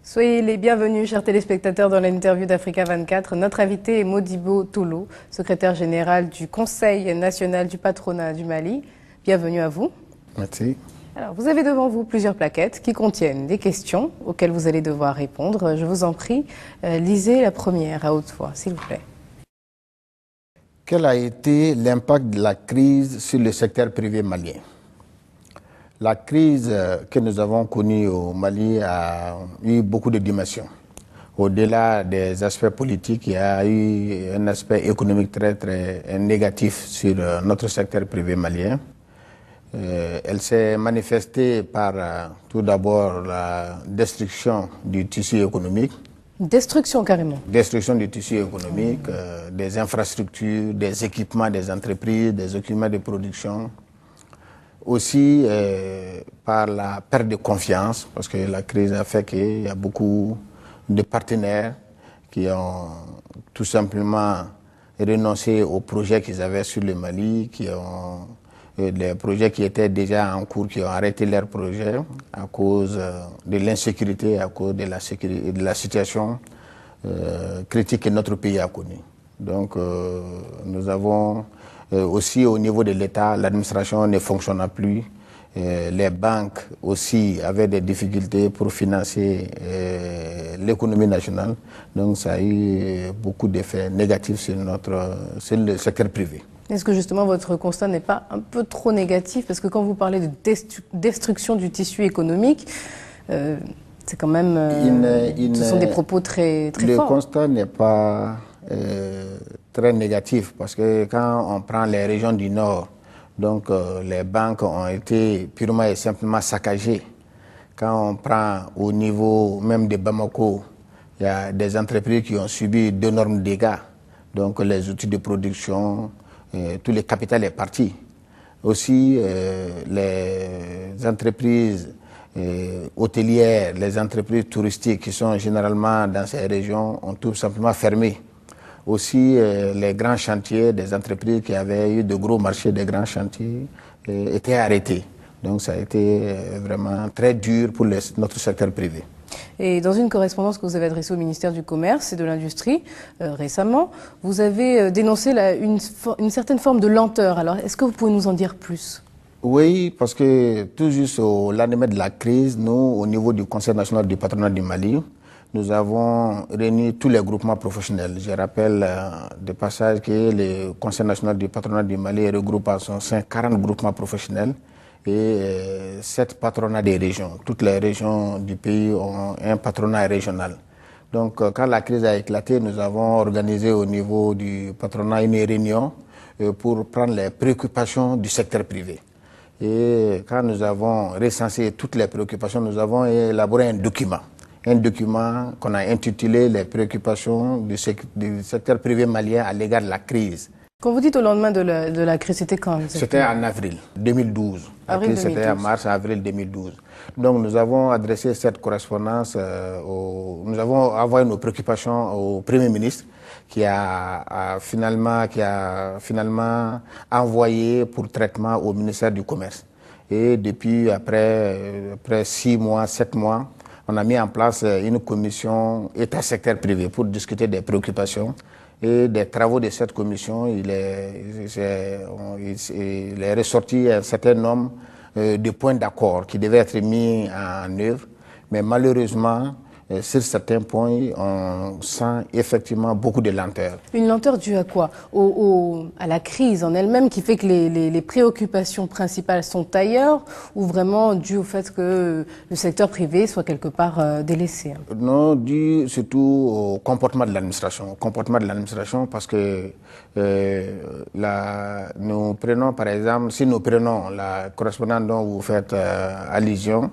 Soyez les bienvenus, chers téléspectateurs, dans l'interview d'Africa 24. Notre invité est Modibo Tolo, secrétaire général du Conseil national du patronat du Mali. Bienvenue à vous. Merci. Alors, vous avez devant vous plusieurs plaquettes qui contiennent des questions auxquelles vous allez devoir répondre. Je vous en prie, lisez la première à haute voix, s'il vous plaît. Quel a été l'impact de la crise sur le secteur privé malien? La crise que nous avons connue au Mali a eu beaucoup de dimensions. Au-delà des aspects politiques, il y a eu un aspect économique très négatif sur notre secteur privé malien. Elle s'est manifestée par tout d'abord la destruction du tissu économique. Destruction carrément. Destruction du tissu économique, des infrastructures, des équipements des entreprises, des équipements de production. Aussi par la perte de confiance, parce que la crise a fait qu'il y a beaucoup de partenaires qui ont tout simplement renoncé aux projets qu'ils avaient sur le Mali, qui ont des projets qui étaient déjà en cours, qui ont arrêté leurs projets à cause de l'insécurité, à cause de la situation critique que notre pays a connue. Donc nous avons aussi au niveau de l'État, l'administration ne fonctionna plus. Les banques aussi avaient des difficultés pour financer l'économie nationale. Donc ça a eu beaucoup d'effets négatifs sur le secteur privé. Est-ce que justement votre constat n'est pas un peu trop négatif? Parce que quand vous parlez de destruction du tissu économique, c'est quand même... ce sont des propos très forts. Le constat n'est pas très négatif parce que quand on prend les régions du Nord, donc les banques ont été purement et simplement saccagées. Quand on prend au niveau même de Bamako, il y a des entreprises qui ont subi d'énormes dégâts. Donc les outils de production, tout le capital est parti. Aussi les entreprises hôtelières, les entreprises touristiques qui sont généralement dans ces régions ont tout simplement fermé. Aussi, les grands chantiers des entreprises qui avaient eu de gros marchés, des grands chantiers, étaient arrêtés. Donc ça a été vraiment très dur pour notre secteur privé. Et dans une correspondance que vous avez adressée au ministère du Commerce et de l'Industrie récemment, vous avez dénoncé une certaine forme de lenteur. Alors, est-ce que vous pouvez nous en dire plus ? Oui, parce que tout juste au lendemain de la crise, nous, au niveau du Conseil national du patronat du Mali, nous avons réuni tous les groupements professionnels. Je rappelle de passage que le Conseil national du patronat du Mali regroupe à son sein 40 groupements professionnels et 7 patronats des régions. Toutes les régions du pays ont un patronat régional. Donc quand la crise a éclaté, nous avons organisé au niveau du patronat une réunion pour prendre les préoccupations du secteur privé. Et quand nous avons recensé toutes les préoccupations, nous avons élaboré un document qu'on a intitulé « Les préoccupations du secteur privé malien à l'égard de la crise ». Quand vous dites au lendemain de la crise, c'était quand? C'était en avril 2012. C'était en mars-avril 2012. Donc nous avons adressé cette correspondance, nous avons envoyé nos préoccupations au Premier ministre qui a finalement envoyé pour traitement au ministère du Commerce. Et depuis après 6 mois, 7 mois, on a mis en place une commission État-secteur privé pour discuter des préoccupations. Et des travaux de cette commission, il est ressorti un certain nombre de points d'accord qui devaient être mis en œuvre. Mais malheureusement, sur certains points, on sent effectivement beaucoup de lenteur. Une lenteur due à quoi? À la crise en elle-même qui fait que les préoccupations principales sont ailleurs, ou vraiment dû au fait que le secteur privé soit quelque part délaissé? Non, dû surtout au comportement de l'administration. Au comportement de l'administration parce que nous prenons par exemple, si nous prenons la correspondance dont vous faites allusion,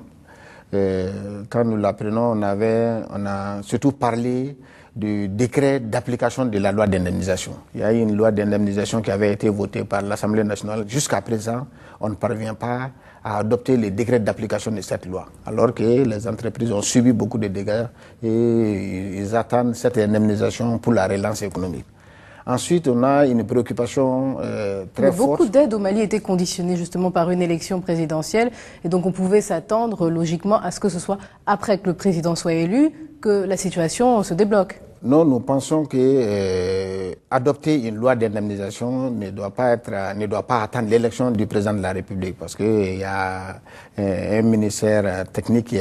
quand nous l'apprenons, on a surtout parlé du décret d'application de la loi d'indemnisation. Il y a eu une loi d'indemnisation qui avait été votée par l'Assemblée nationale. Jusqu'à présent, on ne parvient pas à adopter les décrets d'application de cette loi, alors que les entreprises ont subi beaucoup de dégâts et ils attendent cette indemnisation pour la relance économique. Ensuite, on a une préoccupation très forte. Beaucoup d'aides au Mali étaient conditionnées justement par une élection présidentielle. Et donc on pouvait s'attendre logiquement à ce que ce soit après que le président soit élu que la situation se débloque. Non, nous pensons que adopter une loi d'indemnisation ne doit pas attendre l'élection du président de la République, parce qu'il y a un ministère technique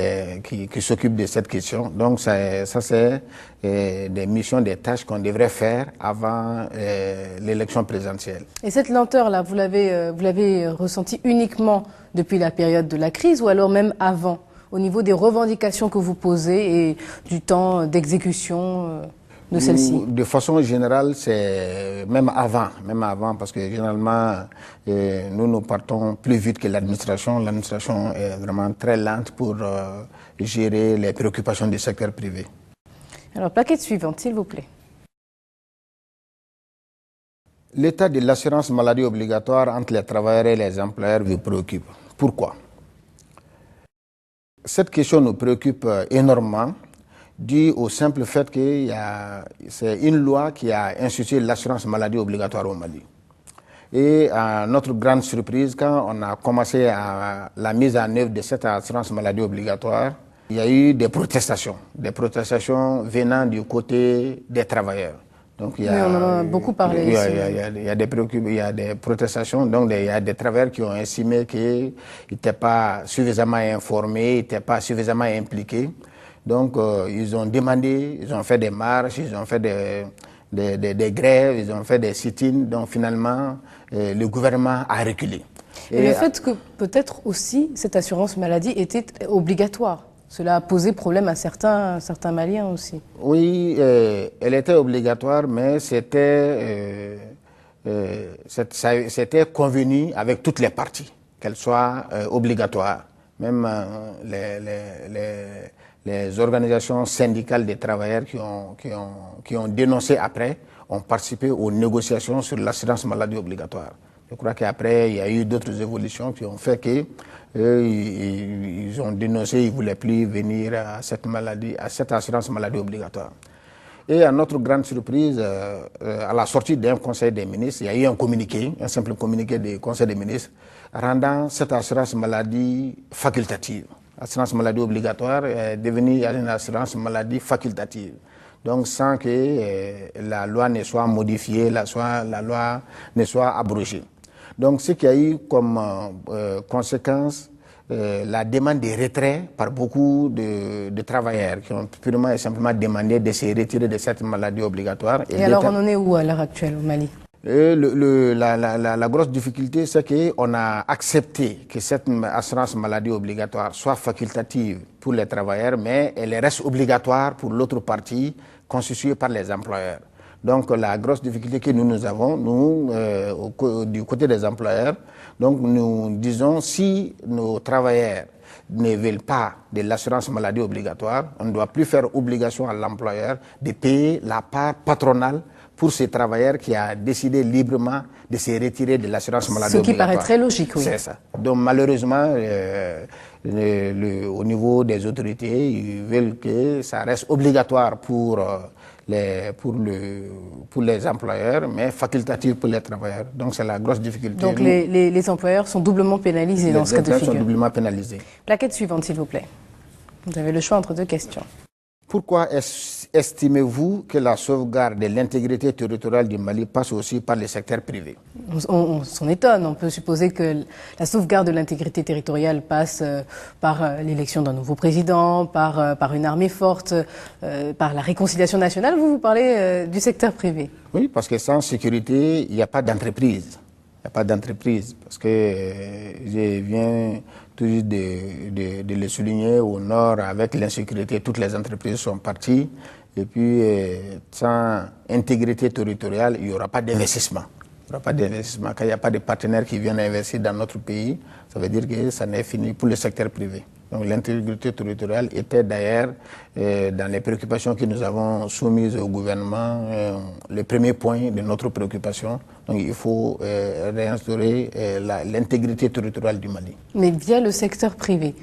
qui s'occupe de cette question. Donc ça c'est des missions, des tâches qu'on devrait faire avant l'élection présidentielle. Et cette lenteur-là, vous l'avez ressentie uniquement depuis la période de la crise ou alors même avant, au niveau des revendications que vous posez et du temps d'exécution de celle-ci? De façon générale, c'est même avant, parce que généralement, nous partons plus vite que l'administration. L'administration est vraiment très lente pour gérer les préoccupations du secteur privé. Alors, plaquette suivante, s'il vous plaît. L'état de l'assurance maladie obligatoire entre les travailleurs et les employeurs vous préoccupe. Pourquoi? Cette question nous préoccupe énormément, dû au simple fait que c'est une loi qui a institué l'assurance maladie obligatoire au Mali. Et à notre grande surprise, quand on a commencé à la mise en œuvre de cette assurance maladie obligatoire, il y a eu des protestations venant du côté des travailleurs. Donc, on en a beaucoup parlé ici. Il y a des protestations, donc il y a des travailleurs qui ont estimé qu'ils n'étaient pas suffisamment informés, ils n'étaient pas suffisamment impliqués. Donc ils ont demandé, ils ont fait des marches, ils ont fait des grèves, ils ont fait des sit-ins. Donc finalement, le gouvernement a reculé. Et le fait que peut-être aussi cette assurance maladie était obligatoire. Cela a posé problème à certains Maliens aussi. Oui, elle était obligatoire, mais c'était convenu avec toutes les parties, qu'elle soit obligatoire. Même les organisations syndicales des travailleurs qui ont dénoncé après ont participé aux négociations sur l'assurance maladie obligatoire. Je crois qu'après, il y a eu d'autres évolutions qui ont fait que ils ont dénoncé, ils ne voulaient plus venir à cette assurance maladie obligatoire. Et à notre grande surprise, à la sortie d'un conseil des ministres, il y a eu un simple communiqué du conseil des ministres, rendant cette assurance maladie facultative. L'assurance maladie obligatoire est devenue une assurance maladie facultative. Donc sans que la loi ne soit modifiée, la loi ne soit abrogée. Donc ce qui a eu comme conséquence la demande de retrait par beaucoup de travailleurs qui ont purement et simplement demandé de se retirer de cette maladie obligatoire. Et alors on en est où à l'heure actuelle au Mali? La grosse difficulté, c'est qu'on a accepté que cette assurance maladie obligatoire soit facultative pour les travailleurs, mais elle reste obligatoire pour l'autre partie constituée par les employeurs. Donc la grosse difficulté que nous avons, du côté des employeurs, donc nous disons si nos travailleurs ne veulent pas de l'assurance maladie obligatoire, on ne doit plus faire obligation à l'employeur de payer la part patronale pour ces travailleurs qui a décidé librement de se retirer de l'assurance maladie obligatoire. Ce qui paraît très logique, oui. C'est ça. Donc malheureusement, au niveau des autorités, ils veulent que ça reste obligatoire pour les employeurs, mais facultatif pour les travailleurs. Donc c'est la grosse difficulté. Donc les employeurs sont doublement pénalisés dans ce cas de figure. Les employeurs sont doublement pénalisés. Plaquette suivante, s'il vous plaît. Vous avez le choix entre deux questions. Pourquoi estimez-vous que la sauvegarde de l'intégrité territoriale du Mali passe aussi par le secteur privé? On s'en étonne. On peut supposer que la sauvegarde de l'intégrité territoriale passe par l'élection d'un nouveau président, par une armée forte, par la réconciliation nationale. Vous parlez du secteur privé. Oui, parce que sans sécurité, il n'y a pas d'entreprise. Il n'y a pas d'entreprise. Parce que je viens tout juste de le souligner, au nord, avec l'insécurité, toutes les entreprises sont parties. Et puis, sans intégrité territoriale, il n'y aura pas d'investissement. Il n'y aura pas d'investissement. Quand il n'y a pas de partenaires qui viennent investir dans notre pays, ça veut dire que ça n'est fini pour le secteur privé. Donc l'intégrité territoriale était d'ailleurs dans les préoccupations que nous avons soumises au gouvernement, le premier point de notre préoccupation. Donc il faut réinstaurer l'intégrité territoriale du Mali. Mais via le secteur privé.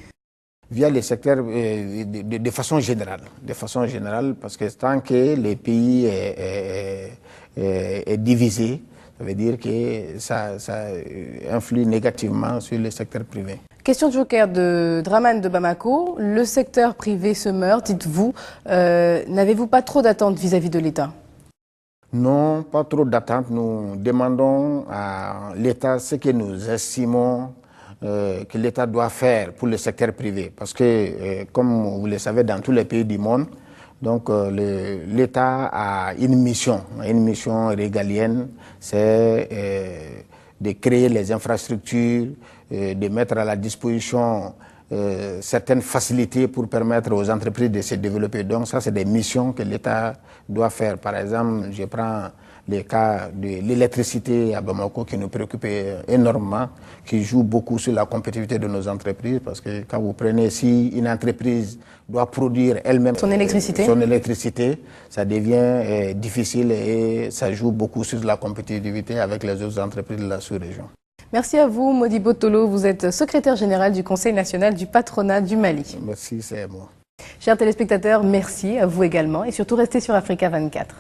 Via les secteurs de façon générale. De façon générale, parce que tant que le pays est divisé, ça veut dire que ça influe négativement sur le secteur privé. Question de joker de Dramane de Bamako. Le secteur privé se meurt, dites-vous. N'avez-vous pas trop d'attentes vis-à-vis de l'État? Non, pas trop d'attentes. Nous demandons à l'État ce que nous estimons que l'État doit faire pour le secteur privé. Parce que, comme vous le savez, dans tous les pays du monde, donc l'État a une mission régalienne, c'est de créer les infrastructures, de mettre à la disposition certaines facilités pour permettre aux entreprises de se développer. Donc ça, c'est des missions que l'État doit faire. Par exemple, je prends le cas de l'électricité à Bamako qui nous préoccupe énormément, qui joue beaucoup sur la compétitivité de nos entreprises, parce que quand vous prenez, si une entreprise doit produire elle-même son électricité, ça devient difficile et ça joue beaucoup sur la compétitivité avec les autres entreprises de la sous-région. Merci à vous, Modibo Tolo. Vous êtes secrétaire général du Conseil national du patronat du Mali. Merci, c'est moi. Chers téléspectateurs, merci à vous également et surtout restez sur Africa 24.